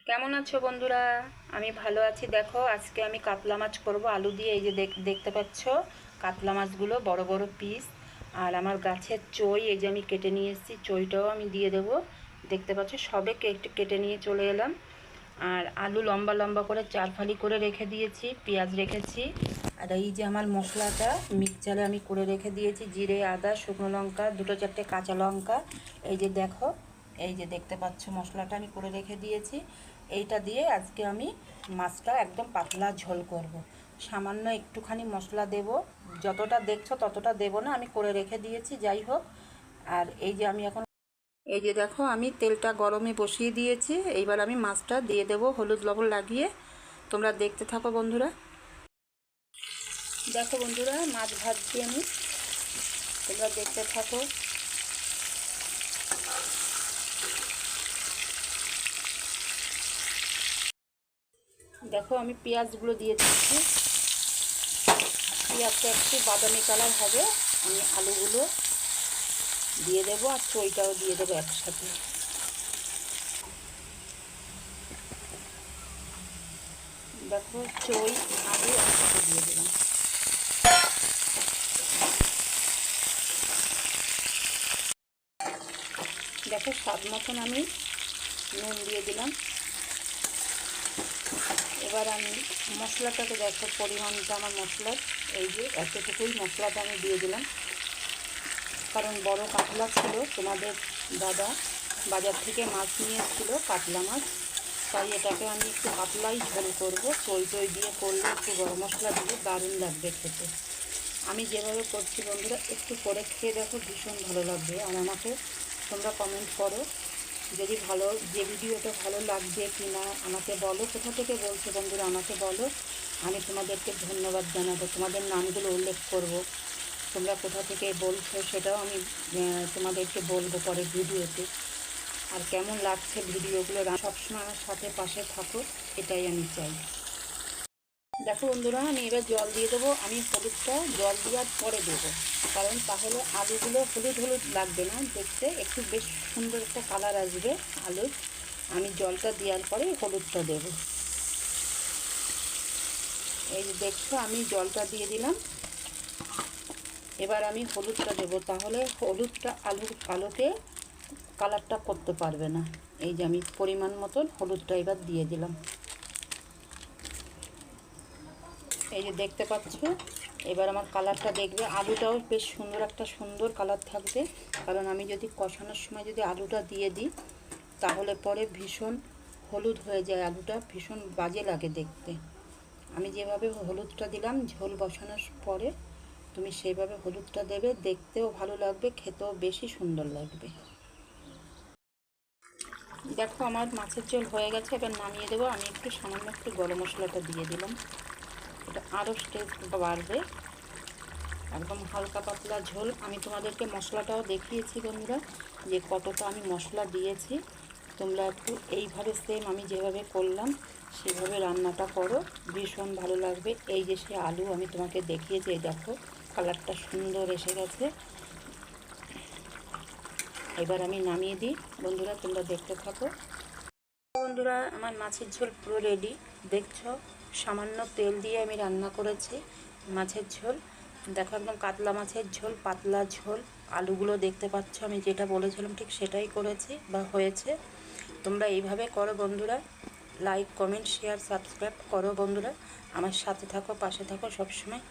কেমন আছো বন্ধুরা? আমি ভালো আছি। দেখো আজকে আমি কাতলা মাছ করব আলু দিয়ে। এই যে দেখতে পাচ্ছ কাতলা মাছগুলো বড় বড় পিস। আর আমার গাছের চই এই যে আমি কেটে নিয়ে এসেছি, চইটাও আমি দিয়ে দেবো। দেখতে পাচ্ছ সবে কেটে নিয়ে চলে এলাম। আর আলু লম্বা লম্বা করে 4 ফালি করে রেখে দিয়েছি, পেঁয়াজ রেখেছি। আর এই যে আমার মশলাটা মিক্সচারে আমি করে রেখে দিয়েছি, জিরে, আদা, শুকনো লঙ্কা, 2-4টে কাঁচা লঙ্কা। এই যে দেখো, এই যে দেখতে পাচ্ছ মশলাটা আমি করে রেখে দিয়েছি। এইটা দিয়ে আজকে আমি মাছটা একদম পাতলা ঝোল করব। সামান্য একটুখানি মশলা দেব, যতটা দেখছো ততটা দেব না, আমি করে রেখে দিয়েছি। যাই হোক, আর এই যে আমি এখন এই যে দেখো আমি তেলটা গরমে বসিয়ে দিয়েছি। এইবার আমি মাছটা দিয়ে দেব হলুদ লবণ লাগিয়ে। তোমরা দেখতে থাকো বন্ধুরা। দেখো বন্ধুরা, মাছ ভাজছি আমি, তোমরা দেখতে থাকো। দেখো আমি পেঁয়াজগুলো দিয়ে দিচ্ছি। পেঁয়াজটা একটু বাদামি কালার হবে, আমি আলুগুলো দিয়ে দেবো আর চইটাও দিয়ে দেবো একসাথে। দেখো চই আলু একসাথে দিয়ে দিলাম। দেখো স্বাদ মতন আমি নুন দিয়ে দিলাম। এবার আমি মশলাটাকে দেখো পরিমাণটা আমার মশলার, এই যে এতটুকুই মশলাটা আমি দিয়ে দিলাম। কারণ বড় কাতলা ছিল, তোমাদের দাদা বাজার থেকে মাছ নিয়ে এসেছিলো কাতলা মাছ, তাই এটাকে আমি একটু পাতলাই ঝোল করবো। চই দিয়ে করলে একটু গরম মশলা দিয়ে দারুণ লাগবে খেতে। আমি যেভাবে করছি বন্ধুরা, একটু করে খেয়ে দেখো, ভীষণ ভালো লাগবে। আর আমাকে তোমরা কমেন্ট করো যদি যে ভিডিওটা ভালো লাগবে কি না, আমাকে বলো। কোথা থেকে বলছো বন্ধুরা আমাকে বলো, আমি তোমাদেরকে ধন্যবাদ জানাবো, তোমাদের নামগুলো উল্লেখ করব। তোমরা কোথা থেকে বলছো সেটাও আমি তোমাদেরকে বলবো পরের ভিডিওতে। আর কেমন লাগছে ভিডিওগুলো, সবসময় আমার সাথে পাশে থাকো, এটাই আমি চাই। দেখো বন্ধুরা, আমি এবার জল দিয়ে দেবো। আমি হলুদটা জল দেওয়ার পরে দেবো, কারণ তাহলে আলুগুলো হলুদ হলুদ লাগবে না দেখতে, একটু বেশ সুন্দর একটা কালার আসবে আলুর। আমি জলটা দেওয়ার পরে হলুদটা দেব। এই যে দেখছো আমি জলটা দিয়ে দিলাম। এবার আমি হলুদটা দেবো, তাহলে হলুদটা আলুকে কালারটা করতে পারবে না। এই যে আমি পরিমাণ মতন হলুদটা এবার দিয়ে দিলাম। এই যে দেখতে পাচ্ছ, এবার আমার কালারটা দেখবে, আলুটাও বেশ সুন্দর কালার থাকবে। কারণ আমি যদি কষানোর সময় যদি আলুটা দিয়ে দিই, তাহলে পরে ভীষণ হলুদ হয়ে যায়, আলুটা ভীষণ বাজে লাগে দেখতে। আমি যেভাবে হলুদটা দিলাম ঝোল বসানোর পরে, তুমি সেইভাবে হলুদটা দেবে, দেখতেও ভালো লাগবে, খেতেও বেশি সুন্দর লাগবে। দেখো আমার মাছের ঝোল হয়ে গেছে, এবার নামিয়ে দেবো। আমি সামান্য একটু গরম মশলাটা দিয়ে দিলাম, এটা আরও টেস্ট বাড়বে। একদম হালকা পাতলা ঝোল। আমি তোমাদেরকে মশলাটাও দেখিয়েছি বন্ধুরা, যে কতটা আমি মশলা দিয়েছি। তোমরা একটু এইভাবে সেম আমি যেভাবে করলাম সেভাবে রান্নাটা করো, ভীষণ ভালো লাগবে। এই যে সে আলু আমি তোমাকে দেখিয়েছি, এই দেখো কালারটা সুন্দর এসে গেছে। এবার আমি নামিয়ে দিই বন্ধুরা, তোমরা দেখতে থাকো। বন্ধুরা আমার মাছের ঝোল পুরো রেডি। দেখছো সামান্য তেল দিয়ে আমি রান্না করেছি মাছের ঝোল। দেখো একদম কাতলা মাছের ঝোল, পাতলা ঝোল। আলুগুলো দেখতে পাচ্ছ, আমি যেটা বলেছিলাম ঠিক সেটাই করেছি বা হয়েছে। তোমরা এইভাবে করো বন্ধুরা। লাইক, কমেন্ট, শেয়ার, সাবস্ক্রাইব করো বন্ধুরা। আমার সাথে থাকো, পাশে থাকো সবসময়।